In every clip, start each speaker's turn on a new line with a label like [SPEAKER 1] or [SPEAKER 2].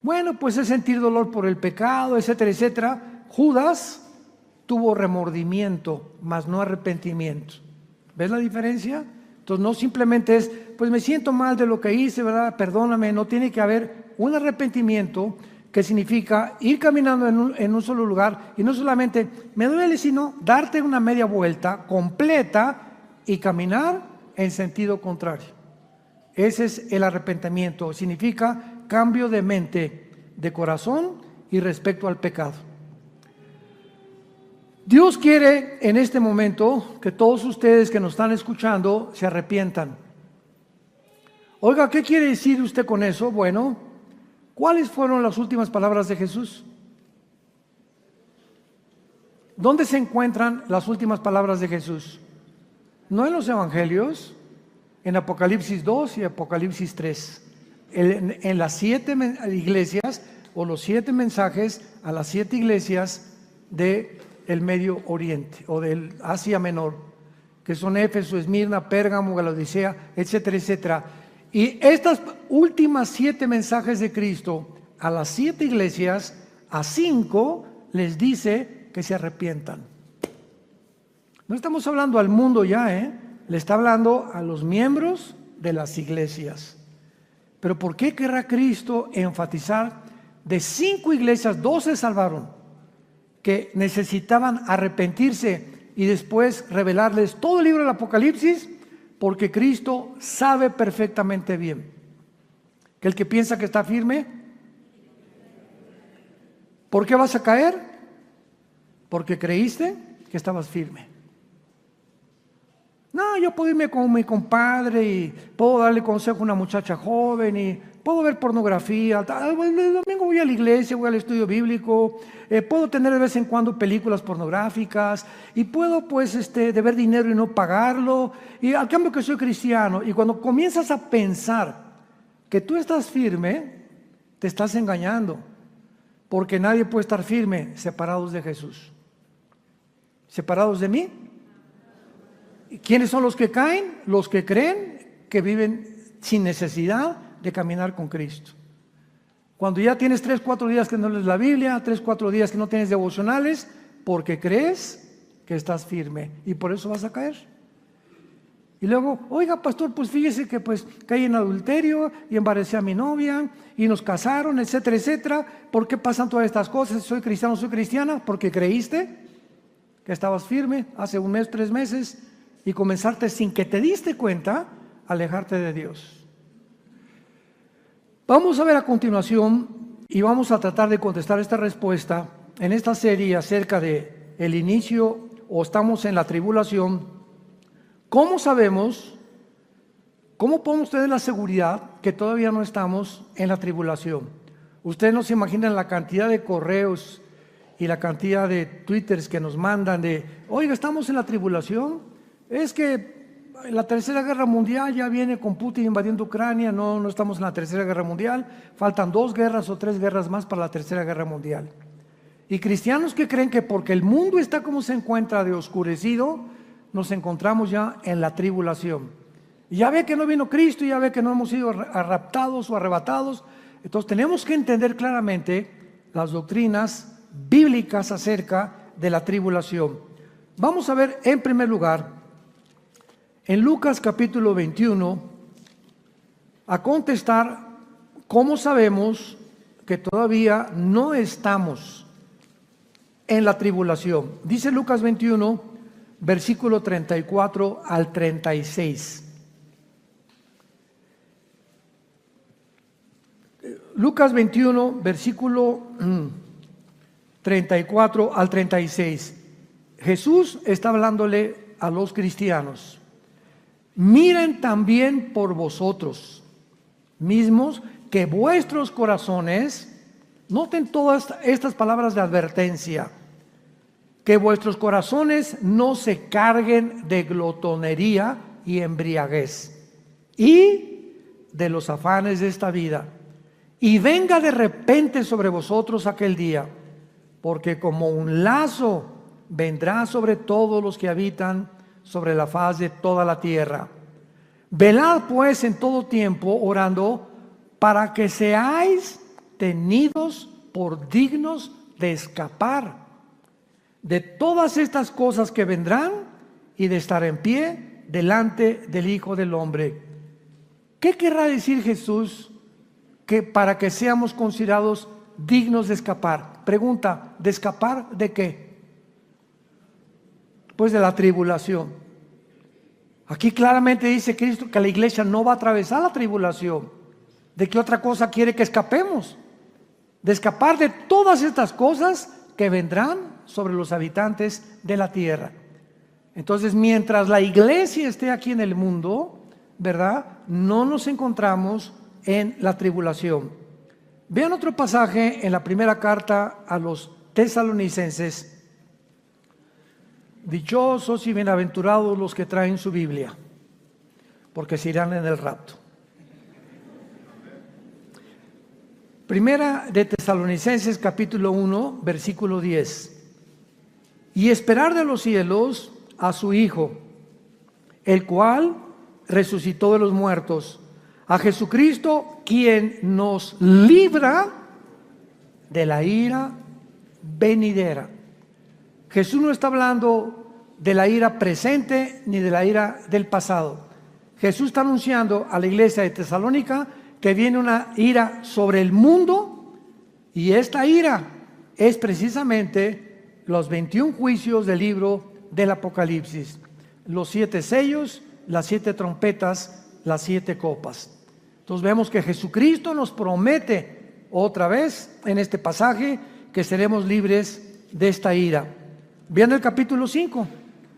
[SPEAKER 1] Bueno, pues es sentir dolor por el pecado, etcétera, etcétera. Judas tuvo remordimiento, mas no arrepentimiento. ¿Ves la diferencia? Entonces no simplemente es, pues me siento mal de lo que hice, ¿verdad? Perdóname. No, tiene que haber un arrepentimiento que significa ir caminando en un solo lugar y no solamente me duele, sino darte una media vuelta completa y caminar en sentido contrario. Ese es el arrepentimiento. Significa cambio de mente, de corazón y respecto al pecado. Dios quiere en este momento que todos ustedes que nos están escuchando se arrepientan. Oiga, ¿qué quiere decir usted con eso? Bueno, ¿cuáles fueron las últimas palabras de Jesús? ¿Dónde se encuentran las últimas palabras de Jesús? No en los evangelios, en Apocalipsis 2 y Apocalipsis 3. En las 7 iglesias o los 7 mensajes a las 7 iglesias del Medio Oriente o del Asia Menor, que son Éfeso, Esmirna, Pérgamo, Laodicea, etcétera, etcétera. Y estas últimas 7 mensajes de Cristo a las 7 iglesias, a 5 les dice que se arrepientan. No estamos hablando al mundo ya, le está hablando a los miembros de las iglesias. Pero ¿por qué querrá Cristo enfatizar? De 5 iglesias, 2 se salvaron, que necesitaban arrepentirse y después revelarles todo el libro del Apocalipsis, porque Cristo sabe perfectamente bien que el que piensa que está firme, ¿por qué vas a caer? Porque creíste que estabas firme. No, yo puedo irme con mi compadre y puedo darle consejo a una muchacha joven y puedo ver pornografía. El domingo voy a la iglesia, voy al estudio bíblico, puedo tener de vez en cuando películas pornográficas y puedo pues deber dinero y no pagarlo. Y al cambio que soy cristiano, y cuando comienzas a pensar que tú estás firme, te estás engañando, porque nadie puede estar firme separados de Jesús. ¿Separados de mí? ¿Quiénes son los que caen? Los que creen que viven sin necesidad de caminar con Cristo. Cuando ya tienes 3, 4 días que no lees la Biblia, 3, 4 días que no tienes devocionales, porque crees que estás firme y por eso vas a caer. Y luego, oiga pastor, pues fíjese que pues caí en adulterio y embaracé a mi novia y nos casaron, etcétera, etcétera. ¿Por qué pasan todas estas cosas? ¿Soy cristiano, soy cristiana? Porque creíste que estabas firme hace 1 mes, 3 meses. Y comenzarte sin que te diste cuenta, alejarte de Dios. Vamos a ver a continuación y vamos a tratar de contestar esta respuesta en esta serie acerca de el inicio o estamos en la tribulación. ¿Cómo sabemos, cómo podemos tener la seguridad que todavía no estamos en la tribulación? Ustedes no se imaginan la cantidad de correos y la cantidad de twitters que nos mandan de, oiga, estamos en la tribulación. Es que la tercera guerra mundial ya viene con Putin invadiendo Ucrania. No estamos en la tercera guerra mundial. Faltan 2 guerras o 3 guerras más para la tercera guerra mundial. Y cristianos que creen que porque el mundo está como se encuentra de oscurecido, nos encontramos ya en la tribulación. Y ya ve que no vino Cristo, y ya ve que no hemos sido raptados o arrebatados. Entonces tenemos que entender claramente las doctrinas bíblicas acerca de la tribulación. Vamos a ver en primer lugar en Lucas capítulo 21, a contestar cómo sabemos que todavía no estamos en la tribulación. Dice Lucas 21, versículo 34 al 36. Lucas 21, versículo 34 al 36. Jesús está hablándole a los cristianos. Miren también por vosotros mismos que vuestros corazones, noten todas estas palabras de advertencia, que vuestros corazones no se carguen de glotonería y embriaguez y de los afanes de esta vida, y venga de repente sobre vosotros aquel día, porque como un lazo vendrá sobre todos los que habitan sobre la faz de toda la tierra. Velad pues en todo tiempo orando para que seáis tenidos por dignos de escapar de todas estas cosas que vendrán y de estar en pie delante del Hijo del Hombre. ¿Qué querrá decir Jesús que para que seamos considerados dignos de escapar? Pregunta, ¿de escapar de qué? Pues de la tribulación. Aquí claramente dice Cristo que la iglesia no va a atravesar la tribulación. ¿De qué otra cosa quiere que escapemos? De escapar de todas estas cosas que vendrán sobre los habitantes de la tierra. Entonces, mientras la iglesia esté aquí en el mundo, ¿verdad?, no nos encontramos en la tribulación. Vean otro pasaje en la primera carta a los tesalonicenses. Dichosos y bienaventurados los que traen su Biblia, porque se irán en el rapto. Primera de Tesalonicenses capítulo 1, versículo 10. Y esperar de los cielos a su Hijo, el cual resucitó de los muertos, a Jesucristo, quien nos libra de la ira venidera. Jesús no está hablando de la ira presente ni de la ira del pasado. Jesús está anunciando a la iglesia de Tesalónica que viene una ira sobre el mundo, y esta ira es precisamente los 21 juicios del libro del Apocalipsis, los 7 sellos, las 7 trompetas, las 7 copas. Entonces vemos que Jesucristo nos promete otra vez en este pasaje que seremos libres de esta ira. Vean el capítulo 5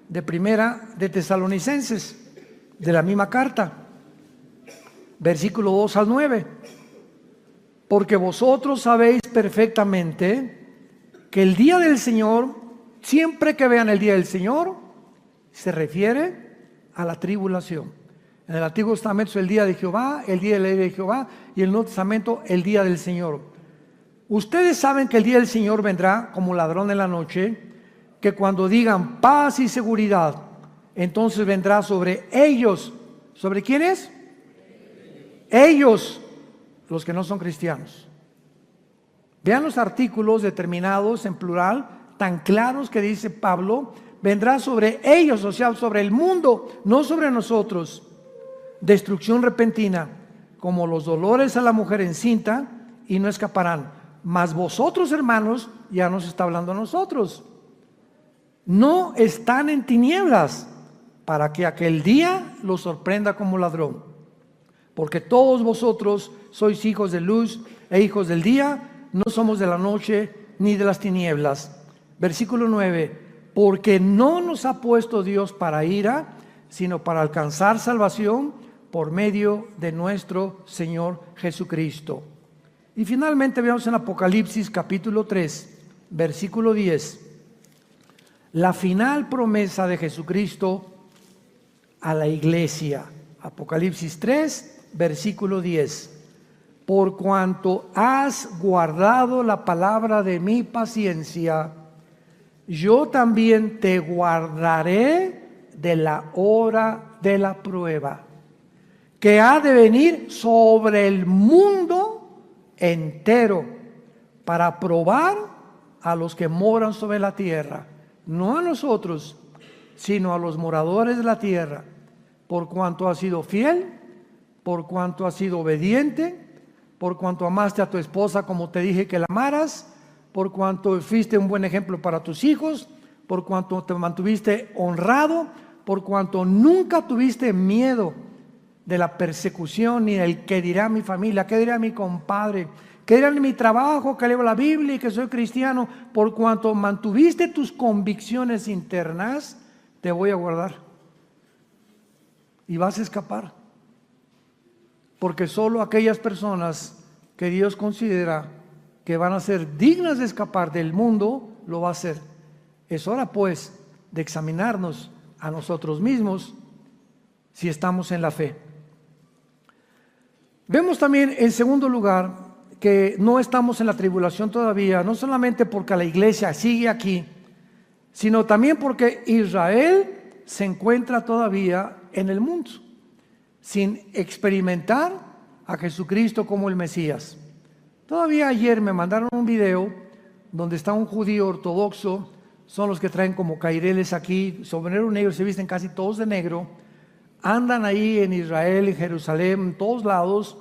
[SPEAKER 1] de Primera de Tesalonicenses, de la misma carta, versículo 2 al 9. Porque vosotros sabéis perfectamente que el día del Señor, siempre que vean el día del Señor, se refiere a la tribulación. En el Antiguo Testamento es el día de Jehová, el día de la ira de Jehová, y en el Nuevo Testamento el día del Señor. Ustedes saben que el día del Señor vendrá como ladrón en la noche, que cuando digan paz y seguridad, entonces vendrá sobre ellos. ¿Sobre quiénes? Ellos, los que no son cristianos. Vean los artículos determinados en plural, tan claros que dice Pablo, vendrá sobre ellos, o sea, sobre el mundo, no sobre nosotros. Destrucción repentina, como los dolores a la mujer encinta, y no escaparán. Mas vosotros, hermanos, ya nos está hablando a nosotros, no están en tinieblas, para que aquel día los sorprenda como ladrón. Porque todos vosotros sois hijos de luz e hijos del día, no somos de la noche ni de las tinieblas. Versículo 9, porque no nos ha puesto Dios para ira, sino para alcanzar salvación por medio de nuestro Señor Jesucristo. Y finalmente veamos en Apocalipsis capítulo 3, versículo 10, la final promesa de Jesucristo a la iglesia. Apocalipsis 3, versículo 10. Por cuanto has guardado la palabra de mi paciencia, yo también te guardaré de la hora de la prueba, que ha de venir sobre el mundo entero, para probar a los que moran sobre la tierra, no a nosotros, sino a los moradores de la tierra, por cuanto has sido fiel, por cuanto has sido obediente, por cuanto amaste a tu esposa como te dije que la amaras, por cuanto fuiste un buen ejemplo para tus hijos, por cuanto te mantuviste honrado, por cuanto nunca tuviste miedo de la persecución ni del qué dirá mi familia, qué dirá mi compadre, qué dirá en mi trabajo, que leo la Biblia y que soy cristiano. Por cuanto mantuviste tus convicciones internas, te voy a guardar y vas a escapar, porque solo aquellas personas que Dios considera que van a ser dignas de escapar del mundo, lo va a hacer. Es hora pues de examinarnos a nosotros mismos si estamos en la fe. Vemos también en segundo lugar que no estamos en la tribulación todavía, no solamente porque la iglesia sigue aquí, sino también porque Israel se encuentra todavía en el mundo, sin experimentar a Jesucristo como el Mesías. Todavía ayer me mandaron un video donde está un judío ortodoxo, son los que traen como caireles aquí, sombrero negro, se visten casi todos de negro, andan ahí en Israel, en Jerusalén, en todos lados,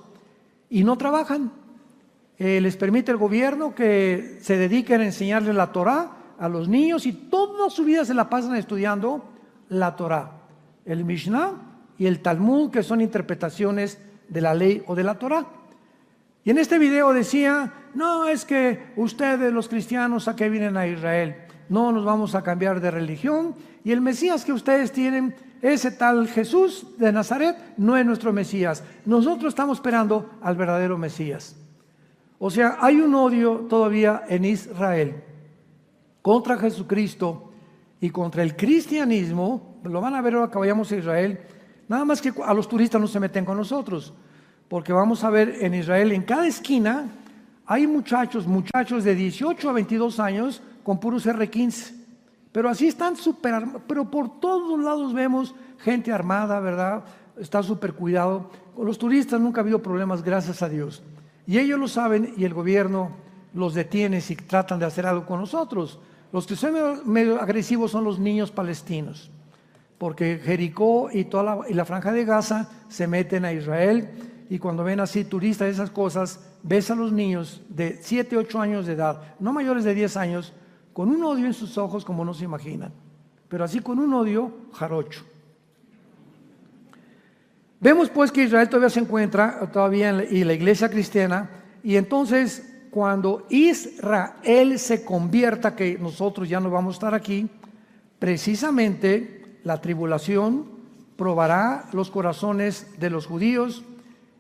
[SPEAKER 1] y no trabajan. Les permite el gobierno que se dediquen a enseñarle la Torá a los niños y toda su vida se la pasan estudiando la Torá, el Mishnah y el Talmud, que son interpretaciones de la ley o de la Torá. Y en este video decía, no, es que ustedes los cristianos a qué vienen a Israel, no nos vamos a cambiar de religión y el Mesías que ustedes tienen, ese tal Jesús de Nazaret, no es nuestro Mesías, nosotros estamos esperando al verdadero Mesías. O sea, hay un odio todavía en Israel contra Jesucristo y contra el cristianismo. Lo van a ver ahora que vayamos a Israel. Nada más que a los turistas no se meten con nosotros, porque vamos a ver en Israel, en cada esquina hay muchachos de 18 a 22 años con puros R15. Pero así están súper armados, pero por todos lados vemos gente armada, ¿verdad? Está súper cuidado. Con los turistas nunca ha habido problemas, gracias a Dios. Y ellos lo saben y el gobierno los detiene si tratan de hacer algo con nosotros. Los que son medio agresivos son los niños palestinos, porque Jericó y la franja de Gaza se meten a Israel, y cuando ven así turistas esas cosas, ves a los niños de 7, 8 años de edad, no mayores de 10 años, con un odio en sus ojos como no se imaginan, pero así con un odio jarocho. Vemos pues que Israel todavía se encuentra y la iglesia cristiana, y entonces cuando Israel se convierta, que nosotros ya no vamos a estar aquí, precisamente la tribulación probará los corazones de los judíos,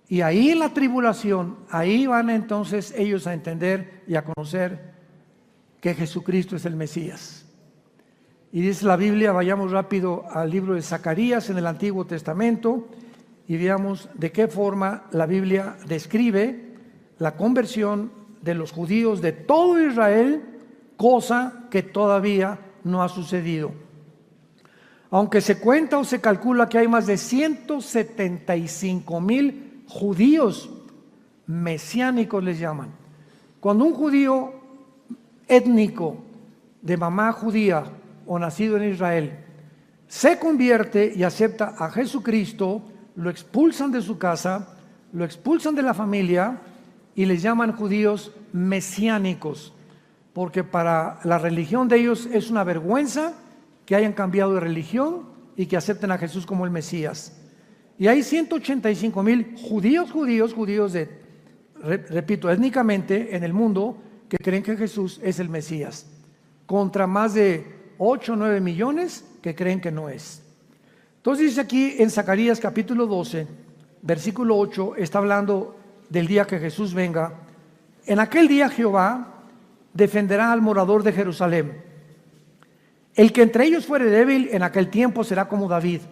[SPEAKER 1] y ahí en la tribulación, ahí van entonces ellos a entender y a conocer que Jesucristo es el Mesías. Y dice la Biblia, vayamos rápido al libro de Zacarías en el Antiguo Testamento y veamos de qué forma la Biblia describe la conversión de los judíos de todo Israel, cosa que todavía no ha sucedido. Aunque se cuenta o se calcula que hay más de 175,000 judíos mesiánicos, les llaman. Cuando un judío étnico de mamá judía o nacido en Israel se convierte y acepta a Jesucristo, lo expulsan de su casa, lo expulsan de la familia y les llaman judíos mesiánicos, porque para la religión de ellos es una vergüenza que hayan cambiado de religión y que acepten a Jesús como el Mesías. Y hay 185,000 judíos repito, étnicamente en el mundo, que creen que Jesús es el Mesías, contra más de 8 o 9 millones que creen que no es. Entonces dice aquí en Zacarías capítulo 12, versículo 8, está hablando del día que Jesús venga. En aquel día Jehová defenderá al morador de Jerusalén. El que entre ellos fuere débil en aquel tiempo será como David,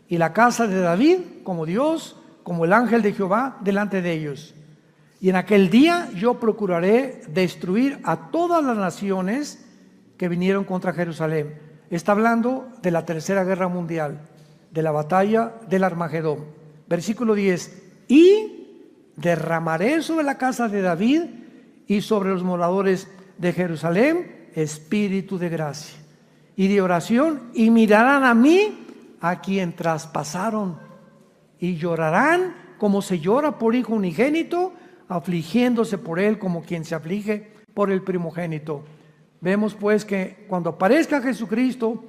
[SPEAKER 1] y la casa de David como Dios, como el ángel de Jehová delante de ellos. Y en aquel día yo procuraré destruir a todas las naciones que vinieron contra Jerusalén. Está hablando de la tercera guerra mundial, de la batalla del Armagedón. Versículo 10. Y derramaré sobre la casa de David y sobre los moradores de Jerusalén espíritu de gracia y de oración, y mirarán a mí, a quien traspasaron, y llorarán como se llora por hijo unigénito, afligiéndose por él como quien se aflige por el primogénito. Vemos pues que cuando aparezca Jesucristo,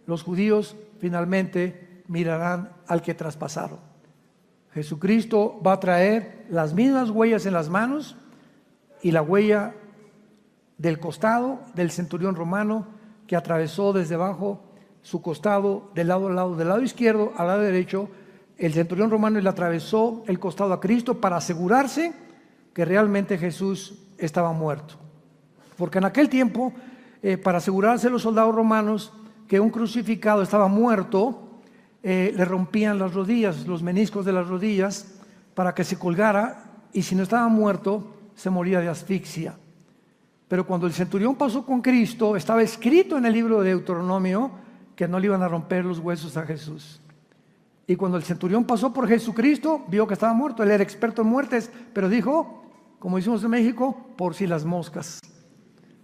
[SPEAKER 1] los judíos finalmente mirarán al que traspasaron. Jesucristo va a traer las mismas huellas en las manos y la huella del costado del centurión romano, que atravesó desde abajo su costado del lado izquierdo al lado derecho. El centurión romano le atravesó el costado a Cristo para asegurarse que realmente Jesús estaba muerto. Porque en aquel tiempo, para asegurarse los soldados romanos que un crucificado estaba muerto, le rompían las rodillas, los meniscos de las rodillas, para que se colgara, y si no estaba muerto, se moría de asfixia. Pero cuando el centurión pasó con Cristo, estaba escrito en el libro de Deuteronomio que no le iban a romper los huesos a Jesús. Y cuando el centurión pasó por Jesucristo, vio que estaba muerto. Él era experto en muertes, pero dijo, como decimos en México, por si las moscas,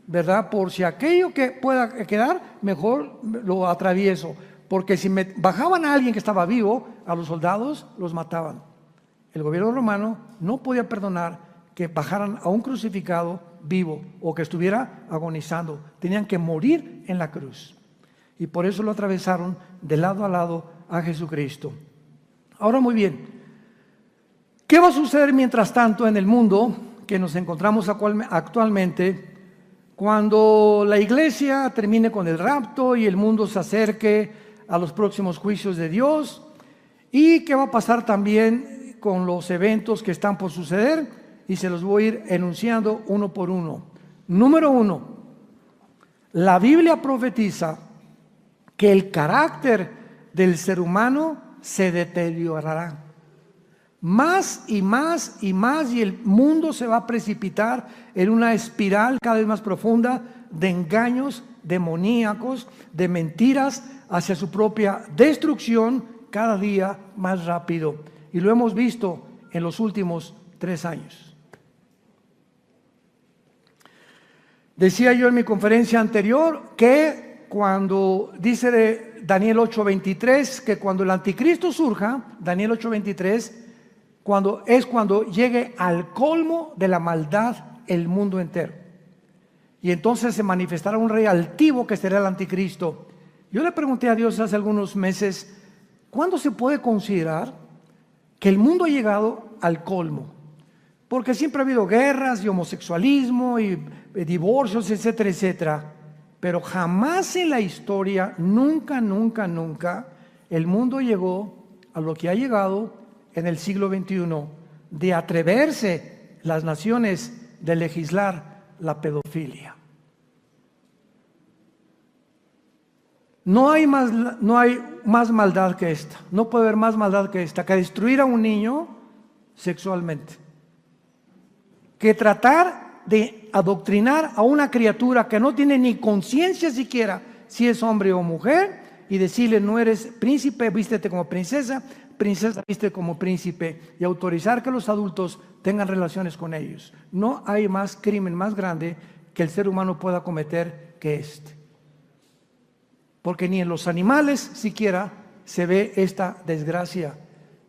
[SPEAKER 1] ¿verdad? Por si aquello que pueda quedar, mejor lo atravieso. Porque si bajaban a alguien que estaba vivo, a los soldados los mataban. El gobierno romano no podía perdonar que bajaran a un crucificado vivo o que estuviera agonizando. Tenían que morir en la cruz. Y por eso lo atravesaron de lado a lado a Jesucristo. Ahora muy bien, ¿qué va a suceder mientras tanto en el mundo que nos encontramos actualmente cuando la iglesia termine con el rapto y el mundo se acerque a los próximos juicios de Dios? ¿Y qué va a pasar también con los eventos que están por suceder? Y se los voy a ir enunciando uno por uno. Número 1, la Biblia profetiza que el carácter del ser humano se deteriorará. Más y más y más, y el mundo se va a precipitar en una espiral cada vez más profunda de engaños demoníacos, de mentiras hacia su propia destrucción cada día más rápido. Y lo hemos visto en los últimos 3 años. Decía yo en mi conferencia anterior que cuando dice de Daniel 8:23, que cuando el anticristo surja, Daniel 8:23, cuando llegue al colmo de la maldad el mundo entero. Y entonces se manifestará un rey altivo que será el anticristo. Yo le pregunté a Dios hace algunos meses, ¿cuándo se puede considerar que el mundo ha llegado al colmo? Porque siempre ha habido guerras y homosexualismo y divorcios, etcétera, etcétera. Pero jamás en la historia, nunca, el mundo llegó a lo que ha llegado en el siglo XXI, de atreverse las naciones de legislar la pedofilia. No hay más maldad que esta. No puede haber más maldad que esta, que destruir a un niño sexualmente, que tratar de adoctrinar a una criatura que no tiene ni conciencia siquiera si es hombre o mujer, y decirle: no eres príncipe, vístete como princesa, princesa, vístete como príncipe, y autorizar que los adultos tengan relaciones con ellos. No hay más crimen más grande que el ser humano pueda cometer que este. Porque ni en los animales siquiera se ve esta desgracia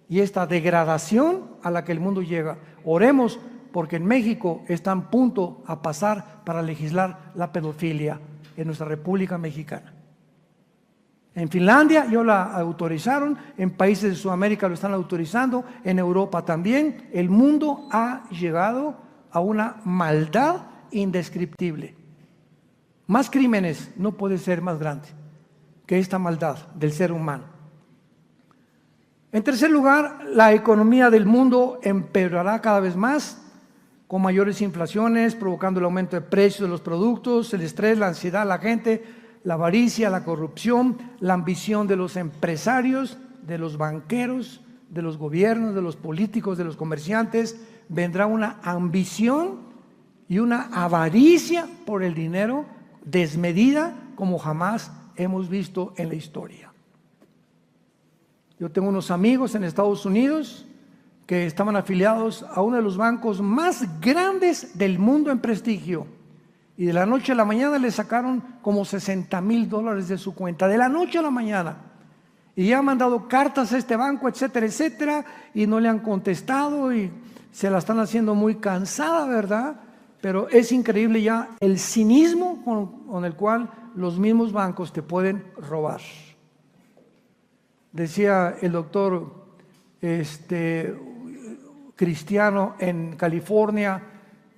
[SPEAKER 1] y esta degradación a la que el mundo llega. Oremos, porque en México está a punto a pasar para legislar la pedofilia en nuestra República Mexicana. En Finlandia ya la autorizaron, en países de Sudamérica lo están autorizando, en Europa también. El mundo ha llegado a una maldad indescriptible. Más crímenes no puede ser más grande que esta maldad del ser humano. En tercer lugar, la economía del mundo empeorará cada vez más, con mayores inflaciones, provocando el aumento de precios de los productos, el estrés, la ansiedad, la gente, la avaricia, la corrupción, la ambición de los empresarios, de los banqueros, de los gobiernos, de los políticos, de los comerciantes. Vendrá una ambición y una avaricia por el dinero desmedida como jamás hemos visto en la historia. Yo tengo unos amigos en Estados Unidos que estaban afiliados a uno de los bancos más grandes del mundo en prestigio, y de la noche a la mañana le sacaron como $60,000 de su cuenta, de la noche a la mañana, y ya han mandado cartas a este banco, etcétera, etcétera, y no le han contestado y se la están haciendo muy cansada, ¿verdad? Pero es increíble ya el cinismo con el cual los mismos bancos te pueden robar. Decía el doctor cristiano en California: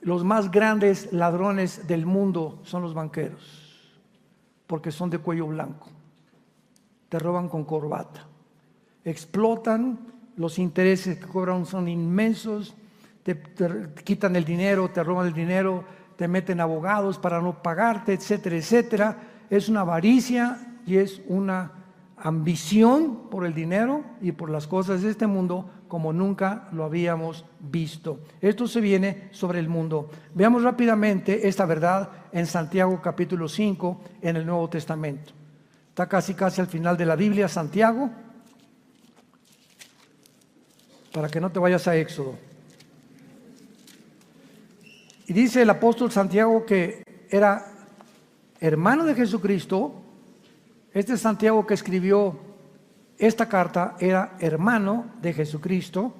[SPEAKER 1] los más grandes ladrones del mundo son los banqueros, porque son de cuello blanco, te roban con corbata, explotan, los intereses que cobran son inmensos, te quitan el dinero, te roban el dinero, te meten abogados para no pagarte, etcétera, etcétera. Es una avaricia y es una ambición por el dinero y por las cosas de este mundo como nunca lo habíamos visto. Esto se viene sobre el mundo. Veamos rápidamente esta verdad en Santiago capítulo 5 en el Nuevo Testamento. Está casi al final de la Biblia, Santiago, para que no te vayas a Éxodo. Y dice el apóstol Santiago que era hermano de Jesucristo. Este Santiago que escribió esta carta era hermano de Jesucristo.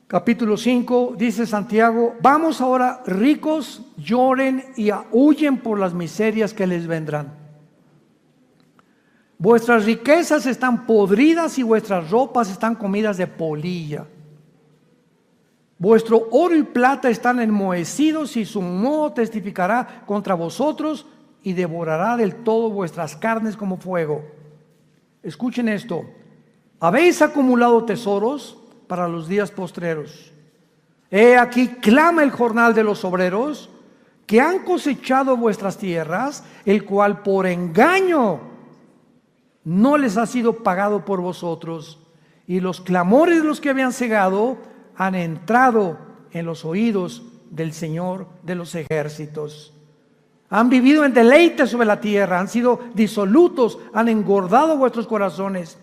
[SPEAKER 1] Capítulo 5 dice Santiago: vamos ahora, ricos, lloren y huyen por las miserias que les vendrán. Vuestras riquezas están podridas y vuestras ropas están comidas de polilla. Vuestro oro y plata están enmohecidos y su moho testificará contra vosotros y devorará del todo vuestras carnes como fuego. Escuchen esto: habéis acumulado tesoros para los días postreros. He aquí clama el jornal de los obreros que han cosechado vuestras tierras, el cual por engaño no les ha sido pagado por vosotros, y los clamores de los que habían cegado han entrado en los oídos del Señor de los ejércitos. Han vivido en deleite sobre la tierra, han sido disolutos, han engordado vuestros corazones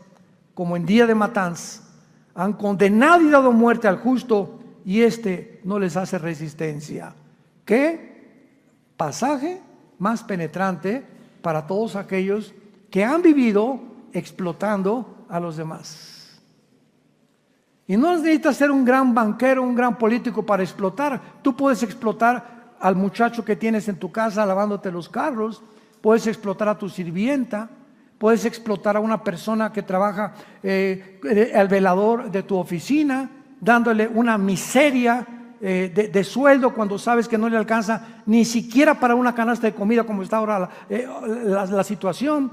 [SPEAKER 1] como en día de matanza. Han condenado y dado muerte al justo, y éste no les hace resistencia. ¿Qué pasaje más penetrante para todos aquellos que han vivido explotando a los demás? Y no necesitas ser un gran banquero, un gran político para explotar. Tú puedes explotar al muchacho que tienes en tu casa lavándote los carros, puedes explotar a tu sirvienta, puedes explotar a una persona que trabaja, al velador de tu oficina, dándole una miseria de sueldo cuando sabes que no le alcanza ni siquiera para una canasta de comida, como está ahora la situación.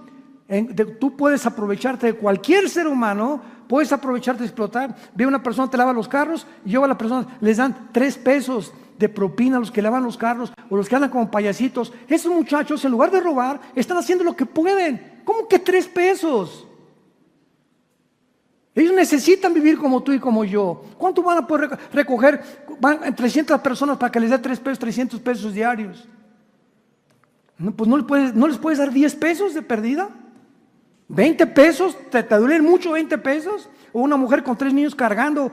[SPEAKER 1] Tú puedes aprovecharte de cualquier ser humano, puedes aprovecharte de explotar. Ve a una persona, te lava los carros, y yo a la persona les dan 3 pesos de propina a los que lavan los carros o los que andan como payasitos. Esos muchachos, en lugar de robar, están haciendo lo que pueden. ¿Cómo que 3 pesos? Ellos necesitan vivir como tú y como yo. ¿Cuánto van a poder recoger? Van 300 personas para que les dé 3 pesos, 300 pesos diarios. No, pues no les puedes dar 10 pesos de perdida. 20 pesos, ¿te duelen mucho 20 pesos? O una mujer con 3 niños cargando,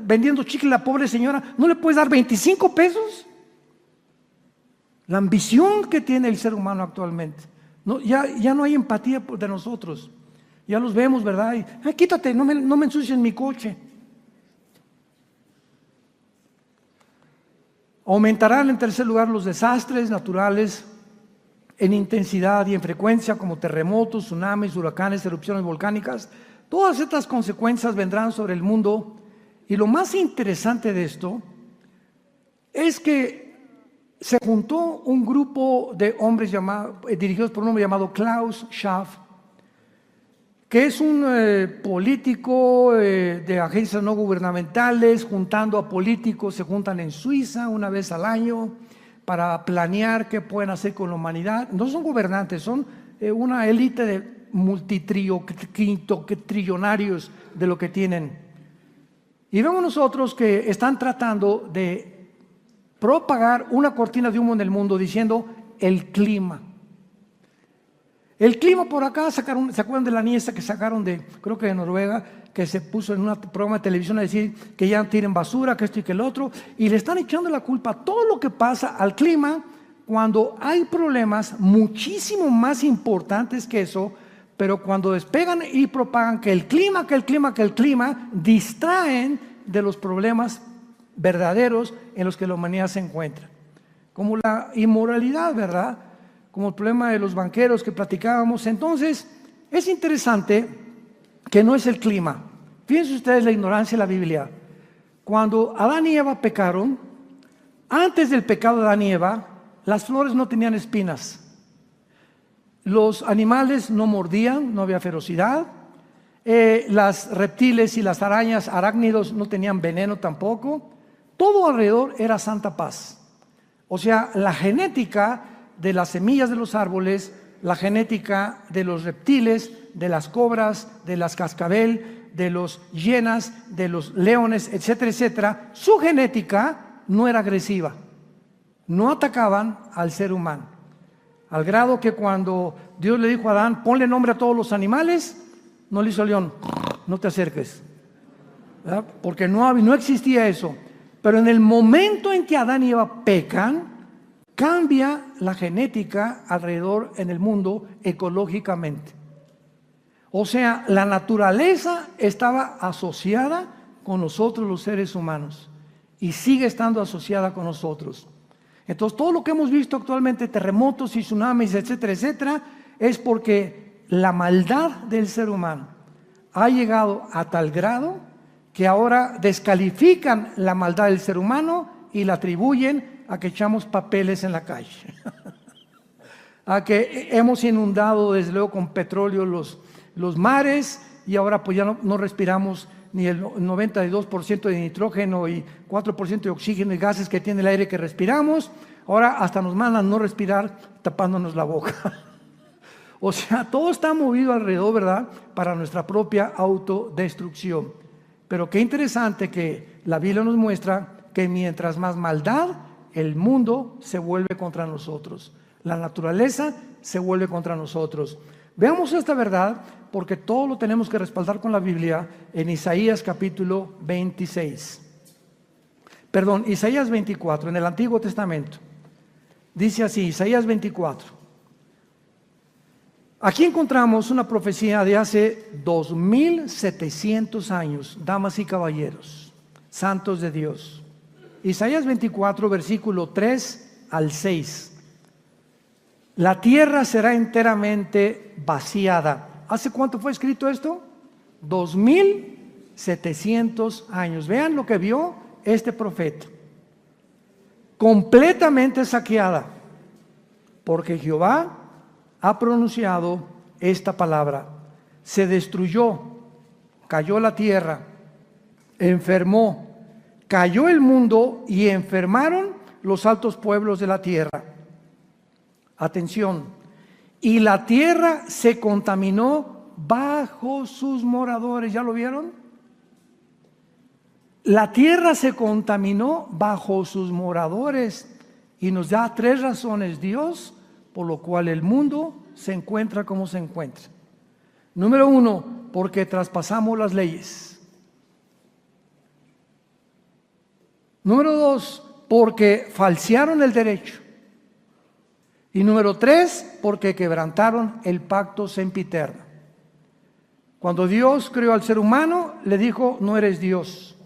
[SPEAKER 1] vendiendo chicle, la pobre señora, ¿no le puedes dar 25 pesos? La ambición que tiene el ser humano actualmente. No, ya no hay empatía de nosotros. Ya los vemos, ¿verdad? Y, ay, quítate, no me ensucies mi coche. Aumentarán, en tercer lugar, los desastres naturales en intensidad y en frecuencia, como terremotos, tsunamis, huracanes, erupciones volcánicas. Todas estas consecuencias vendrán sobre el mundo, y lo más interesante de esto es que se juntó un grupo de hombres dirigidos por un hombre llamado Klaus Schwab, que es un político de agencias no gubernamentales, juntando a políticos. Se juntan en Suiza una vez al año para planear qué pueden hacer con la humanidad. No son gobernantes, son una élite de trillonarios de lo que tienen. Y vemos nosotros que están tratando de propagar una cortina de humo en el mundo diciendo el clima. El clima por acá, ¿se acuerdan de la niña que sacaron creo que de Noruega, que se puso en un programa de televisión a decir que ya tiren basura, que esto y que el otro, y le están echando la culpa a todo lo que pasa al clima, cuando hay problemas muchísimo más importantes que eso? Pero cuando despegan y propagan que el clima, distraen de los problemas verdaderos en los que la humanidad se encuentra, como la inmoralidad, ¿verdad? Como el problema de los banqueros que platicábamos. Entonces, es interesante que no es el clima. Fíjense ustedes la ignorancia de la Biblia. Cuando Adán y Eva pecaron, antes del pecado de Adán y Eva, las flores no tenían espinas, los animales no mordían, no había ferocidad, las reptiles y las arañas, arácnidos, no tenían veneno tampoco. Todo alrededor era santa paz. O sea, la genética de las semillas de los árboles, la genética de los reptiles, de las cobras, de las cascabel, de los hienas, de los leones, etcétera, etcétera, su genética no era agresiva, no atacaban al ser humano, al grado que cuando Dios le dijo a Adán, ponle nombre a todos los animales, no le hizo león, no te acerques, ¿verdad? Porque no existía eso. Pero en el momento en que Adán y Eva pecan, cambia la genética alrededor en el mundo ecológicamente. O sea, la naturaleza estaba asociada con nosotros los seres humanos y sigue estando asociada con nosotros. Entonces, todo lo que hemos visto actualmente, terremotos y tsunamis, etcétera, etcétera, es porque la maldad del ser humano ha llegado a tal grado que ahora descalifican la maldad del ser humano y la atribuyen a que echamos papeles en la calle, a que hemos inundado desde luego con petróleo los mares y ahora pues ya no respiramos ni el 92% de nitrógeno y 4% de oxígeno y gases que tiene el aire que respiramos. Ahora hasta nos mandan no respirar tapándonos la boca. O sea, todo está movido alrededor, ¿verdad?, para nuestra propia autodestrucción. Pero qué interesante que la Biblia nos muestra que mientras más maldad, el mundo se vuelve contra nosotros. La naturaleza se vuelve contra nosotros. Veamos esta verdad porque todo lo tenemos que respaldar con la Biblia en Isaías capítulo 26. Perdón, Isaías 24, en el Antiguo Testamento. Dice así, Isaías 24. Aquí encontramos una profecía de hace 2700 años, damas y caballeros, santos de Dios. Isaías 24, versículo 3 al 6. La tierra será enteramente vaciada. ¿Hace cuánto fue escrito esto? 2700 años. Vean lo que vio este profeta. Completamente saqueada, porque Jehová ha pronunciado esta palabra. Se destruyó, cayó la tierra, enfermó, cayó el mundo y enfermaron los altos pueblos de la tierra. Atención, y la tierra se contaminó bajo sus moradores. ¿Ya lo vieron? La tierra se contaminó bajo sus moradores y nos da 3 razones Dios por lo cual el mundo se encuentra como se encuentra. Número 1, porque traspasamos las leyes. Número 2, porque falsearon el derecho. Y número 3, porque quebrantaron el pacto sempiterno. Cuando Dios creó al ser humano, le dijo, no eres Dios.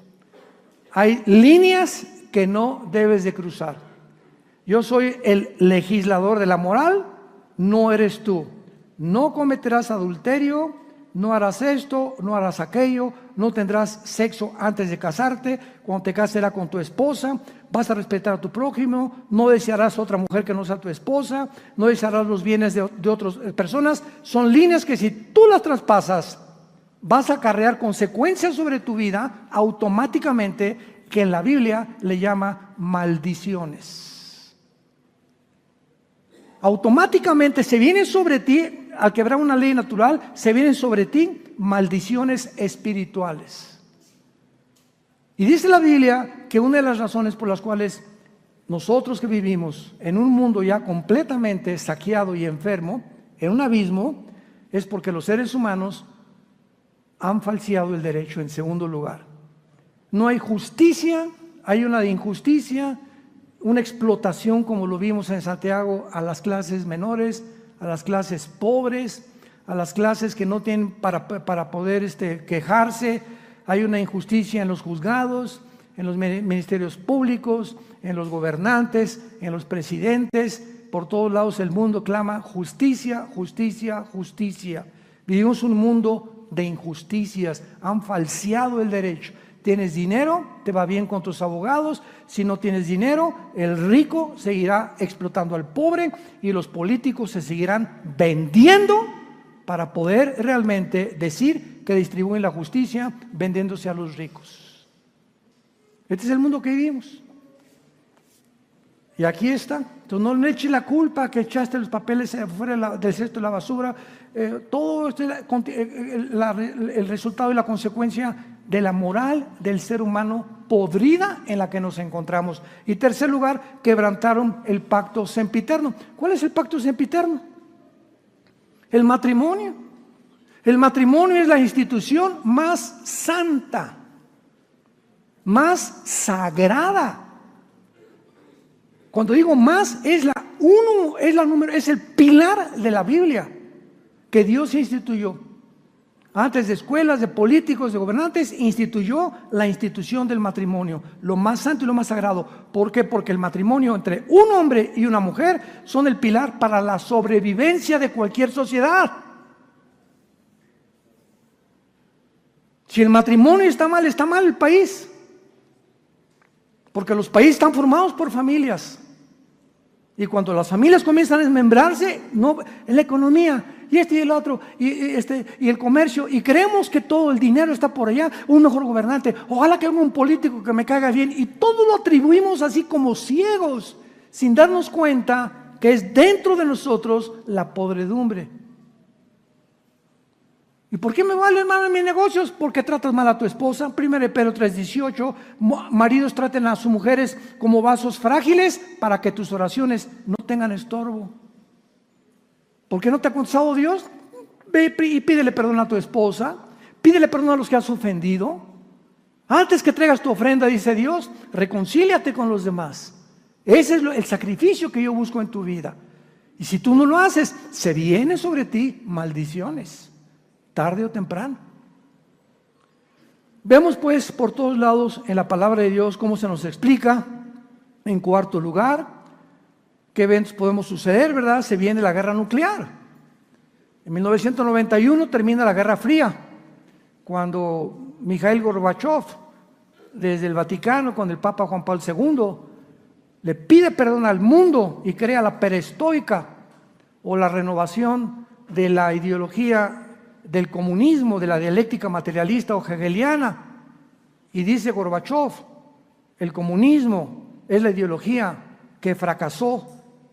[SPEAKER 1] Hay líneas que no debes de cruzar. Yo soy el legislador de la moral, no eres tú. No cometerás adulterio, no harás esto, no harás aquello, no tendrás sexo antes de casarte, cuando te cases será con tu esposa, vas a respetar a tu prójimo, no desearás otra mujer que no sea tu esposa, no desearás los bienes de otras personas. Son líneas que si tú las traspasas, vas a acarrear consecuencias sobre tu vida automáticamente, que en la Biblia le llama maldiciones. Automáticamente se vienen sobre ti, al quebrar una ley natural, se vienen sobre ti maldiciones espirituales. Y dice la Biblia que una de las razones por las cuales nosotros que vivimos en un mundo ya completamente saqueado y enfermo, en un abismo, es porque los seres humanos han falseado el derecho en segundo lugar. No hay justicia, hay una injusticia, una explotación como lo vimos en Santiago a las clases menores, a las clases pobres, a las clases que no tienen para poder quejarse. Hay una injusticia en los juzgados, en los ministerios públicos, en los gobernantes, en los presidentes. Por todos lados el mundo clama justicia, justicia, justicia. Vivimos un mundo de injusticias, han falseado el derecho. Tienes dinero, te va bien con tus abogados. Si no tienes dinero, el rico seguirá explotando al pobre y los políticos se seguirán vendiendo para poder realmente decir que distribuyen la justicia vendiéndose a los ricos. Este es el mundo que vivimos. Y aquí está. Entonces no le eches la culpa que echaste los papeles fuera del cesto de la basura. Todo esto es el resultado y la consecuencia de la moral del ser humano podrida en la que nos encontramos. Y tercer lugar, quebrantaron el pacto sempiterno. ¿Cuál es el pacto sempiterno? El matrimonio. El matrimonio es la institución más santa más sagrada. Cuando digo más, es es el pilar de la Biblia que Dios instituyó. Antes de escuelas, de políticos, de gobernantes, instituyó la institución del matrimonio, lo más santo y lo más sagrado. ¿Por qué? Porque el matrimonio entre un hombre y una mujer son el pilar para la sobrevivencia de cualquier sociedad. Si el matrimonio está mal el país. Porque los países están formados por familias. Y cuando las familias comienzan a desmembrarse, no, en la economía, y y el otro, y el comercio, y creemos que todo el dinero está por allá, un mejor gobernante, ojalá que haya un político que me caiga bien, y todo lo atribuimos así como ciegos, sin darnos cuenta que es dentro de nosotros la podredumbre. ¿Y por qué me valen mal en mis negocios? Porque tratas mal a tu esposa. 1 Pedro 3:18, maridos traten a sus mujeres como vasos frágiles para que tus oraciones no tengan estorbo. ¿Por qué no te ha contestado Dios? Ve y pídele perdón a tu esposa, pídele perdón a los que has ofendido. Antes que traigas tu ofrenda, dice Dios, reconcíliate con los demás. Ese es el sacrificio que yo busco en tu vida. Y si tú no lo haces, se vienen sobre ti maldiciones. Tarde o temprano. Vemos pues por todos lados en la palabra de Dios cómo se nos explica. En cuarto lugar, qué eventos podemos suceder, ¿verdad? Se viene la guerra nuclear. En 1991 termina la Guerra Fría, cuando Mikhail Gorbachev, desde el Vaticano, con el Papa Juan Pablo II, le pide perdón al mundo y crea la perestroika, o la renovación de la ideología del comunismo, de la dialéctica materialista o hegeliana. Y dice Gorbachev, el comunismo es la ideología que fracasó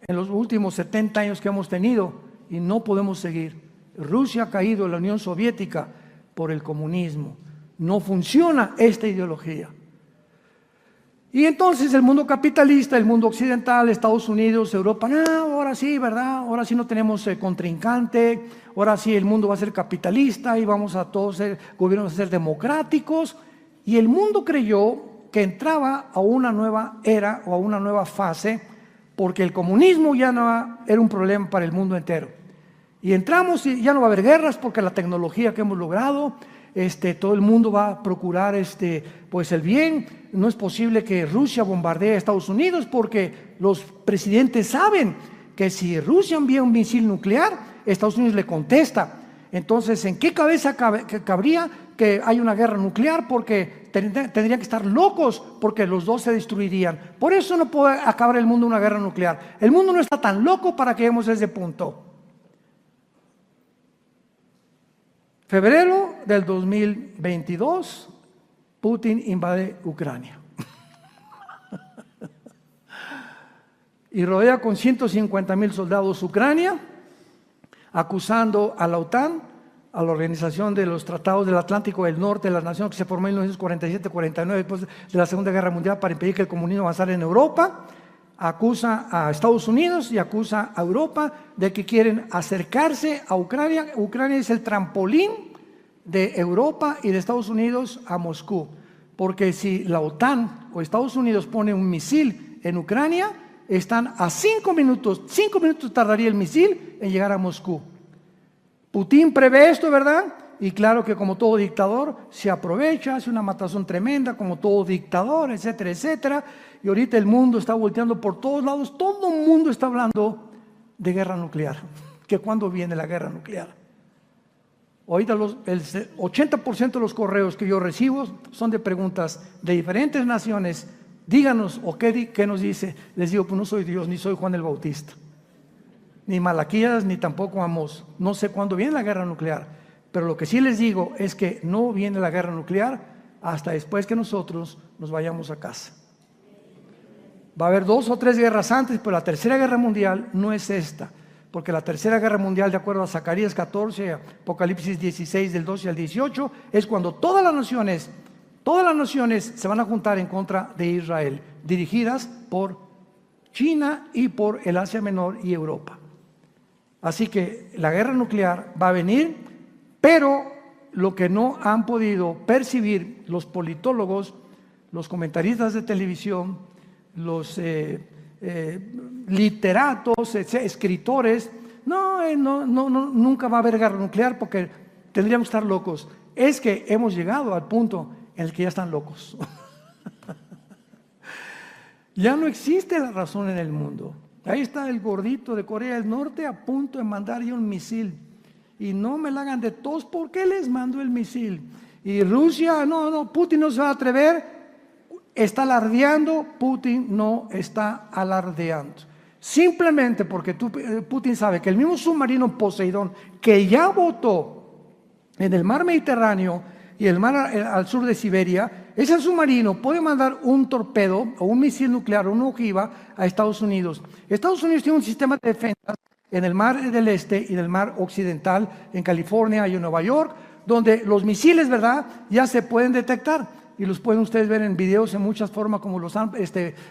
[SPEAKER 1] en los últimos 70 años que hemos tenido y no podemos seguir. Rusia ha caído en la Unión Soviética por el comunismo. No funciona esta ideología. Y entonces el mundo capitalista, el mundo occidental, Estados Unidos, Europa, no, ahora sí, ¿verdad? Ahora sí no tenemos contrincante, ahora sí el mundo va a ser capitalista y vamos a todos ser gobiernos a ser democráticos. Y el mundo creyó que entraba a una nueva era o a una nueva fase, porque el comunismo ya no era un problema para el mundo entero. Y entramos y ya no va a haber guerras porque la tecnología que hemos logrado, todo el mundo va a procurar pues el bien. No es posible que Rusia bombardee a Estados Unidos porque los presidentes saben que si Rusia envía un misil nuclear, Estados Unidos le contesta. Entonces, ¿en qué cabeza cabría que hay una guerra nuclear? Porque tendrían que estar locos porque los dos se destruirían. Por eso no puede acabar el mundo una guerra nuclear. El mundo no está tan loco para que lleguemos a ese punto. Febrero del 2022, Putin invade Ucrania y rodea con 150,000 soldados Ucrania, acusando a la OTAN, a la Organización de los Tratados del Atlántico del Norte, de las Naciones, que se formó en 1947-49 después de la Segunda Guerra Mundial, para impedir que el comunismo avanzara en Europa. Acusa a Estados Unidos y acusa a Europa de que quieren acercarse a Ucrania. Ucrania es el trampolín de Europa y de Estados Unidos a Moscú, porque si la OTAN o Estados Unidos pone un misil en Ucrania, están a 5 minutos tardaría el misil en llegar a Moscú. Putin prevé esto, ¿verdad? Y claro que como todo dictador se aprovecha, hace una matazón tremenda como todo dictador, etcétera, etcétera. Y ahorita el mundo está volteando por todos lados, todo el mundo está hablando de guerra nuclear. ¿Que cuándo viene la guerra nuclear? Ahorita el 80% de los correos que yo recibo son de preguntas de diferentes naciones. Díganos, o qué nos dice. Les digo, pues no soy Dios, ni soy Juan el Bautista, ni Malaquías, ni tampoco Amós. No sé cuándo viene la guerra nuclear, pero lo que sí les digo es que no viene la guerra nuclear hasta después que nosotros nos vayamos a casa. Va a haber 2 o 3 guerras antes, pero la tercera guerra mundial no es esta, porque la tercera guerra mundial, de acuerdo a Zacarías 14, Apocalipsis 16, del 12 al 18, es cuando todas las naciones se van a juntar en contra de Israel, dirigidas por China y por el Asia Menor y Europa. Así que la guerra nuclear va a venir, pero lo que no han podido percibir los politólogos los comentaristas de televisión, los literatos, escritores, nunca va a haber guerra nuclear porque tendríamos que estar locos. Es que hemos llegado al punto en el que ya están locos. Ya no existe la razón en el mundo. Ahí está el gordito de Corea del Norte a punto de mandar ya un misil. Y no me la hagan de tos, ¿por qué les mando el misil? Y Rusia, Putin no se va a atrever, está alardeando, Putin no está alardeando. Simplemente porque Putin sabe que el mismo submarino Poseidón, que ya botó en el mar Mediterráneo y el mar al sur de Siberia, ese submarino puede mandar un torpedo o un misil nuclear o una ojiva a Estados Unidos. Estados Unidos tiene un sistema de defensa en el mar del este y del mar occidental, en California y en Nueva York, donde los misiles, ¿verdad?, ya se pueden detectar y los pueden ustedes ver en videos en muchas formas como los han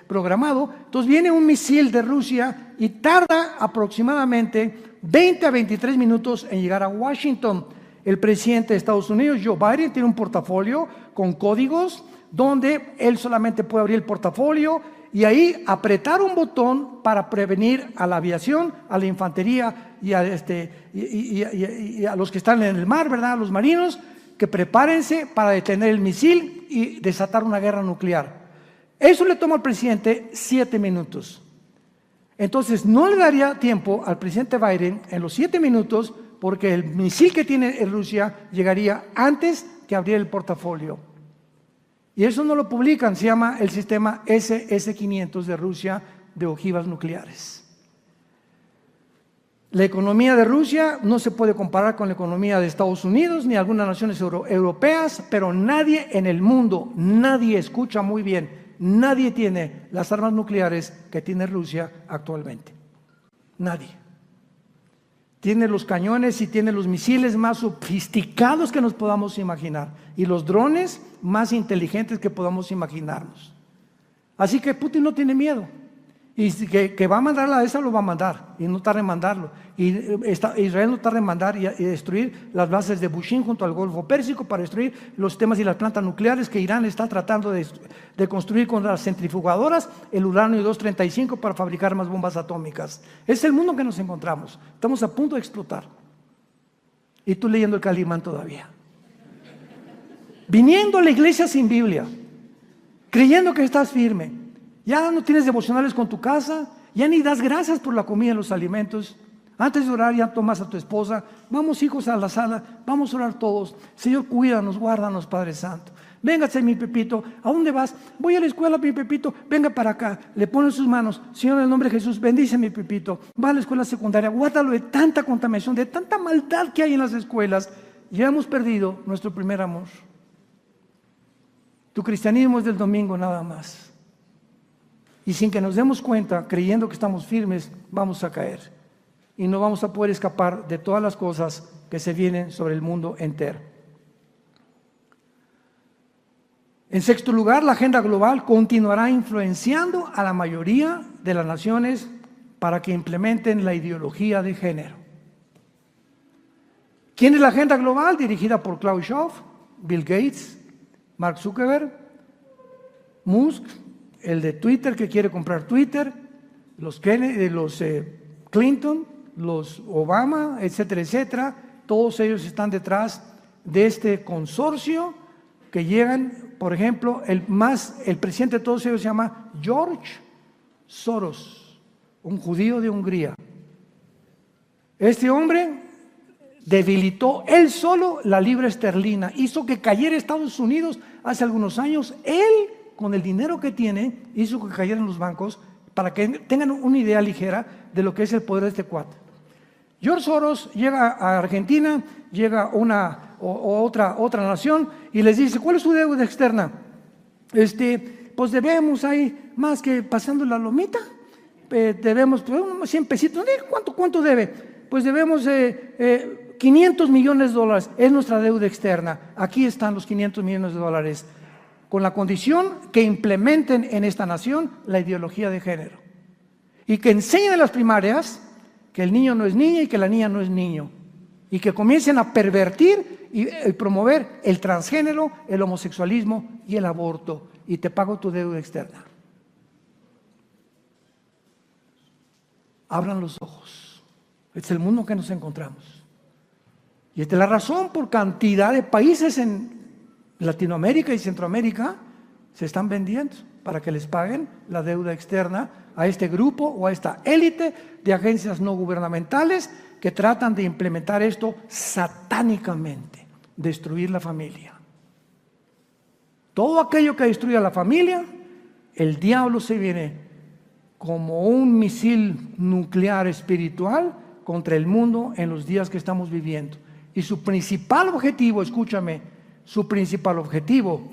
[SPEAKER 1] programado. Entonces viene un misil de Rusia y tarda aproximadamente 20 a 23 minutos en llegar a Washington. El presidente de Estados Unidos, Joe Biden, tiene un portafolio con códigos donde él solamente puede abrir el portafolio y ahí apretar un botón para prevenir a la aviación, a la infantería y a los que están en el mar, ¿verdad?, a los marinos, que prepárense para detener el misil y desatar una guerra nuclear. Eso le toma al presidente 7 minutos. Entonces no le daría tiempo al presidente Biden en los 7 minutos porque el misil que tiene en Rusia llegaría antes que abriera el portafolio. Y eso no lo publican, se llama el sistema SS-500 de Rusia de ojivas nucleares. La economía de Rusia no se puede comparar con la economía de Estados Unidos ni algunas naciones europeas, pero nadie en el mundo, nadie, escucha muy bien, nadie tiene las armas nucleares que tiene Rusia actualmente. Nadie. Tiene los cañones y tiene los misiles más sofisticados que nos podamos imaginar y los drones más inteligentes que podamos imaginarnos. Así que Putin no tiene miedo. Y que va a mandar la esa, lo va a mandar y no tarda en mandarlo. Y Israel no tarda en mandar y destruir las bases de Bushin junto al Golfo Pérsico para destruir los sistemas y las plantas nucleares que Irán está tratando de construir con las centrifugadoras, el uranio 235 para fabricar más bombas atómicas. Es el mundo que nos encontramos. Estamos a punto de explotar. Y tú leyendo el Calimán todavía. Viniendo a la iglesia sin Biblia, creyendo que estás firme. Ya no tienes devocionales con tu casa, ya ni das gracias por la comida y los alimentos. Antes de orar ya tomas a tu esposa, vamos hijos a la sala, vamos a orar todos. Señor, cuídanos, guárdanos, Padre Santo. Véngase mi Pepito, ¿a dónde vas? Voy a la escuela, mi Pepito, venga para acá. Le ponen sus manos, Señor, en el nombre de Jesús, bendice mi Pepito. Va a la escuela secundaria, guárdalo de tanta contaminación, de tanta maldad que hay en las escuelas. Ya hemos perdido nuestro primer amor. Tu cristianismo es del domingo nada más. Y sin que nos demos cuenta, creyendo que estamos firmes, vamos a caer. Y no vamos a poder escapar de todas las cosas que se vienen sobre el mundo entero. En sexto lugar, la agenda global continuará influenciando a la mayoría de las naciones para que implementen la ideología de género. ¿Quién es la agenda global? Dirigida por Klaus Schwab, Bill Gates, Mark Zuckerberg, Musk, el de Twitter que quiere comprar Twitter, los Clinton, los Obama, etcétera, etcétera. Todos ellos están detrás de este consorcio que llegan, por ejemplo, el presidente de todos ellos se llama George Soros, un judío de Hungría. Este hombre debilitó él solo la libra esterlina, hizo que cayera Estados Unidos hace algunos años. Él, con el dinero que tiene, hizo que cayeran los bancos para que tengan una idea ligera de lo que es el poder de este cuate. George Soros llega a Argentina, llega a otra nación y les dice, ¿cuál es su deuda externa? Pues debemos ahí, más que pasando la lomita, debemos 100 pesitos. ¿Cuánto debe? Pues debemos 500 millones de dólares, es nuestra deuda externa. Aquí están los 500 millones de dólares, con la condición que implementen en esta nación la ideología de género y que enseñen en las primarias que el niño no es niña y que la niña no es niño, y que comiencen a pervertir y promover el transgénero, el homosexualismo y el aborto. y te pago tu deuda externa. Abran los ojos. Este es el mundo en que nos encontramos. Y esta es la razón por cantidad de países en Latinoamérica y Centroamérica se están vendiendo para que les paguen la deuda externa a este grupo o a esta élite de agencias no gubernamentales que tratan de implementar esto satánicamente, destruir la familia. Todo aquello que destruye a la familia, el diablo se viene como un misil nuclear espiritual contra el mundo en los días que estamos viviendo. Y su principal objetivo, escúchame, su principal objetivo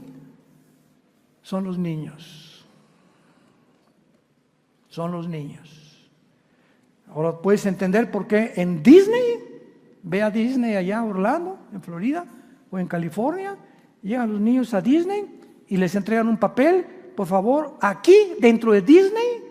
[SPEAKER 1] son los niños. Son los niños. Ahora puedes entender por qué en Disney, ve a Disney allá en Orlando, en Florida, o en California, llegan los niños a Disney y les entregan un papel, por favor, aquí dentro de Disney,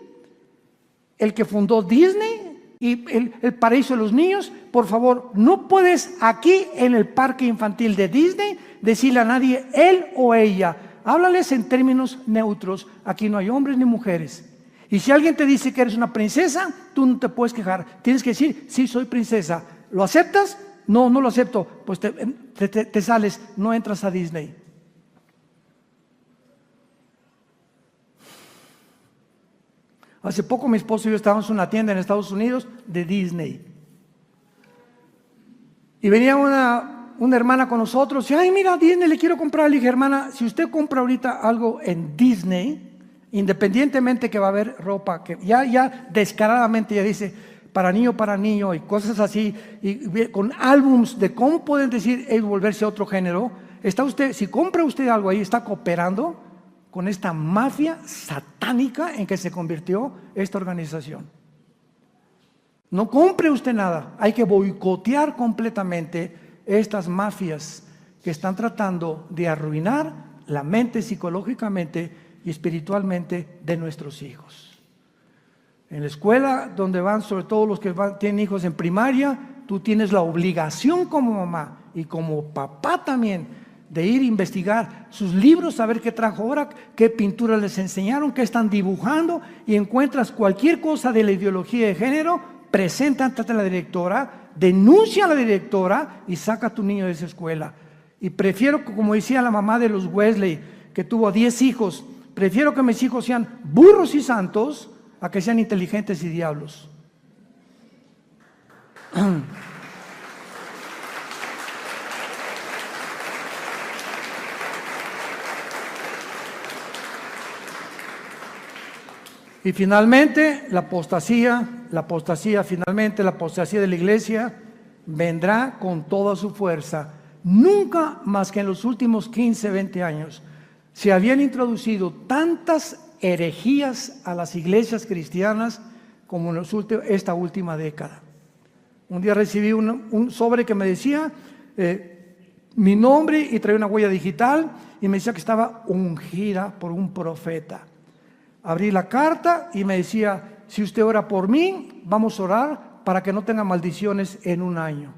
[SPEAKER 1] el que fundó Disney y el paraíso de los niños, por favor, no puedes aquí en el parque infantil de Disney decirle a nadie él o ella. Háblales en términos neutros. Aquí no hay hombres ni mujeres. Y si alguien te dice que eres una princesa, tú no te puedes quejar. Tienes que decir, sí, soy princesa. ¿Lo aceptas? No, no lo acepto. Pues te sales, no entras a Disney. Hace poco mi esposo y yo estábamos en una tienda en Estados Unidos de Disney. Y venía una hermana con nosotros y, ay, mira, Disney, le quiero comprar. Le dije, hermana, si usted compra ahorita algo en Disney, independientemente que va a haber ropa, que ya descaradamente ya dice para niño y cosas así, y con álbums de cómo pueden decir volverse otro género, está usted, si compra usted algo ahí, está cooperando con esta mafia satánica en que se convirtió esta organización. No compre usted nada, hay que boicotear completamente estas mafias que están tratando de arruinar la mente psicológicamente y espiritualmente de nuestros hijos. En la escuela donde van, sobre todo los que tienen hijos en primaria, tú tienes la obligación como mamá y como papá también de ir a investigar sus libros, saber qué trajo ahora, qué pinturas les enseñaron, qué están dibujando, y encuentras cualquier cosa de la ideología de género, presenta ante la directora, denuncia a la directora y saca a tu niño de esa escuela. Y prefiero, como decía la mamá de los Wesley, que tuvo 10 hijos, prefiero que mis hijos sean burros y santos a que sean inteligentes y diablos. Y finalmente, la apostasía de la iglesia vendrá con toda su fuerza. Nunca más que en los últimos 15, 20 años se habían introducido tantas herejías a las iglesias cristianas como en esta última década. Un día recibí un sobre que me decía mi nombre y traía una huella digital y me decía que estaba ungida por un profeta. Abrí la carta y me decía, si usted ora por mí, vamos a orar para que no tenga maldiciones en un año.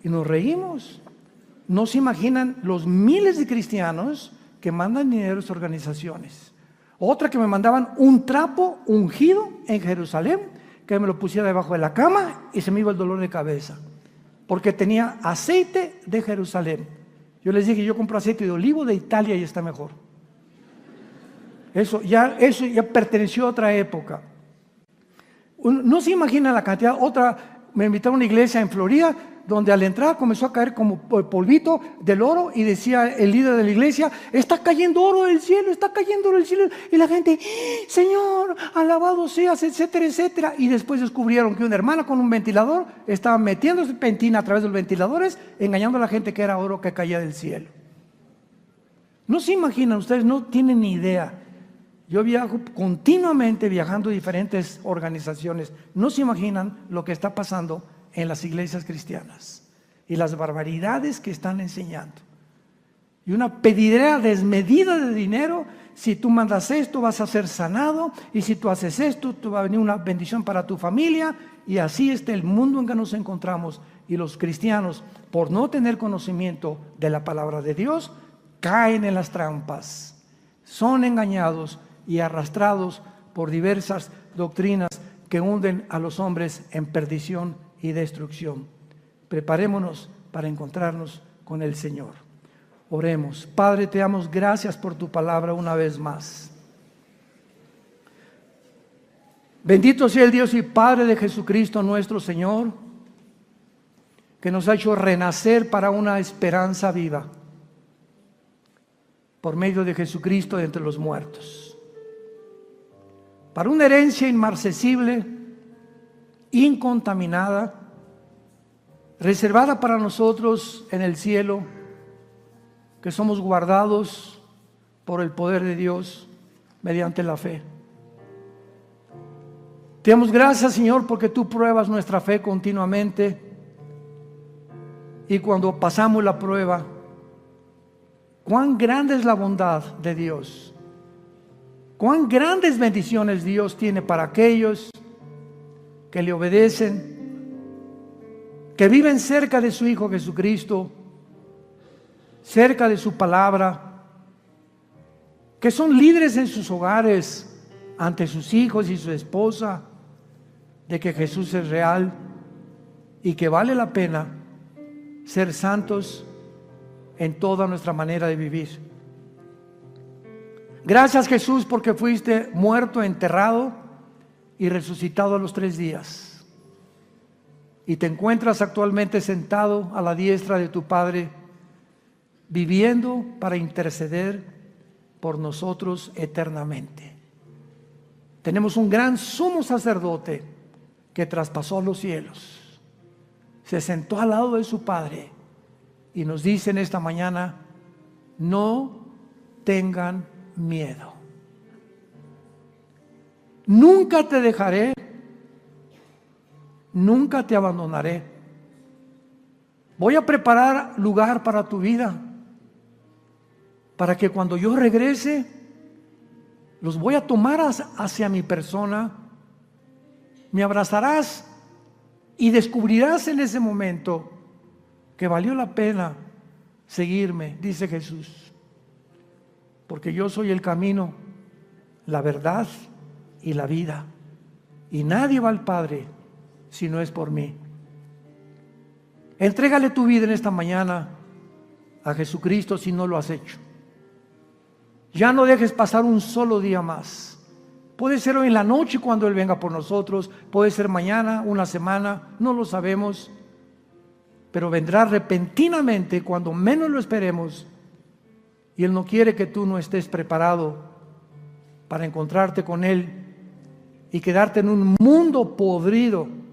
[SPEAKER 1] Y nos reímos. No se imaginan los miles de cristianos que mandan dinero a estas organizaciones. Otra que me mandaban un trapo ungido en Jerusalén, que me lo pusiera debajo de la cama y se me iba el dolor de cabeza, porque tenía aceite de Jerusalén. Yo les dije, yo compro aceite de olivo de Italia y está mejor. Eso ya perteneció a otra época. No se imagina la cantidad. Otra, me invitaron a una iglesia en Florida, donde al entrar comenzó a caer como polvito del oro, y decía el líder de la iglesia, está cayendo oro del cielo, está cayendo oro del cielo. Y la gente, Señor, alabado seas, etcétera, etcétera. Y después descubrieron que una hermana con un ventilador estaba metiéndose pentina a través de los ventiladores, engañando a la gente que era oro que caía del cielo. No se imaginan, ustedes no tienen ni idea. Yo viajo continuamente, viajando a diferentes organizaciones. No se imaginan lo que está pasando en las iglesias cristianas y las barbaridades que están enseñando. Y una pedidera desmedida de dinero. Si tú mandas esto, vas a ser sanado. Y si tú haces esto, te va a venir una bendición para tu familia. Y así está el mundo en que nos encontramos. Y los cristianos, por no tener conocimiento de la palabra de Dios, caen en las trampas, son engañados y arrastrados por diversas doctrinas que hunden a los hombres en perdición y destrucción. Preparémonos para encontrarnos con el Señor. Oremos. Padre, te damos gracias por tu palabra una vez más. Bendito sea el Dios y Padre de Jesucristo nuestro Señor, que nos ha hecho renacer para una esperanza viva por medio de Jesucristo de entre los muertos, para una herencia inmarcesible, incontaminada, reservada para nosotros en el cielo, que somos guardados por el poder de Dios mediante la fe. Te damos gracias, Señor, porque tú pruebas nuestra fe continuamente, y cuando pasamos la prueba, cuán grande es la bondad de Dios, cuán grandes bendiciones Dios tiene para aquellos que le obedecen, que viven cerca de su Hijo Jesucristo, cerca de su palabra, que son líderes en sus hogares ante sus hijos y su esposa, de que Jesús es real y que vale la pena ser santos en toda nuestra manera de vivir. Gracias, Jesús, porque fuiste muerto, enterrado y resucitado a los 3 días, y te encuentras actualmente sentado a la diestra de tu Padre, viviendo para interceder por nosotros eternamente. Tenemos un gran sumo sacerdote que traspasó los cielos, se sentó al lado de su Padre y nos dice en esta mañana: no tengan miedo, nunca te dejaré, nunca te abandonaré. Voy a preparar lugar para tu vida, para que cuando yo regrese, los voy a tomar hacia mi persona. Me abrazarás y descubrirás en ese momento que valió la pena seguirme, dice Jesús, porque yo soy el camino, la verdad y la vida, y nadie va al Padre si no es por mí. Entrégale tu vida en esta mañana a Jesucristo si no lo has hecho. Ya no dejes pasar un solo día más. Puede ser hoy en la noche cuando Él venga por nosotros, puede ser mañana, una semana, no lo sabemos, pero vendrá repentinamente cuando menos lo esperemos, y Él no quiere que tú no estés preparado para encontrarte con Él y quedarte en un mundo podrido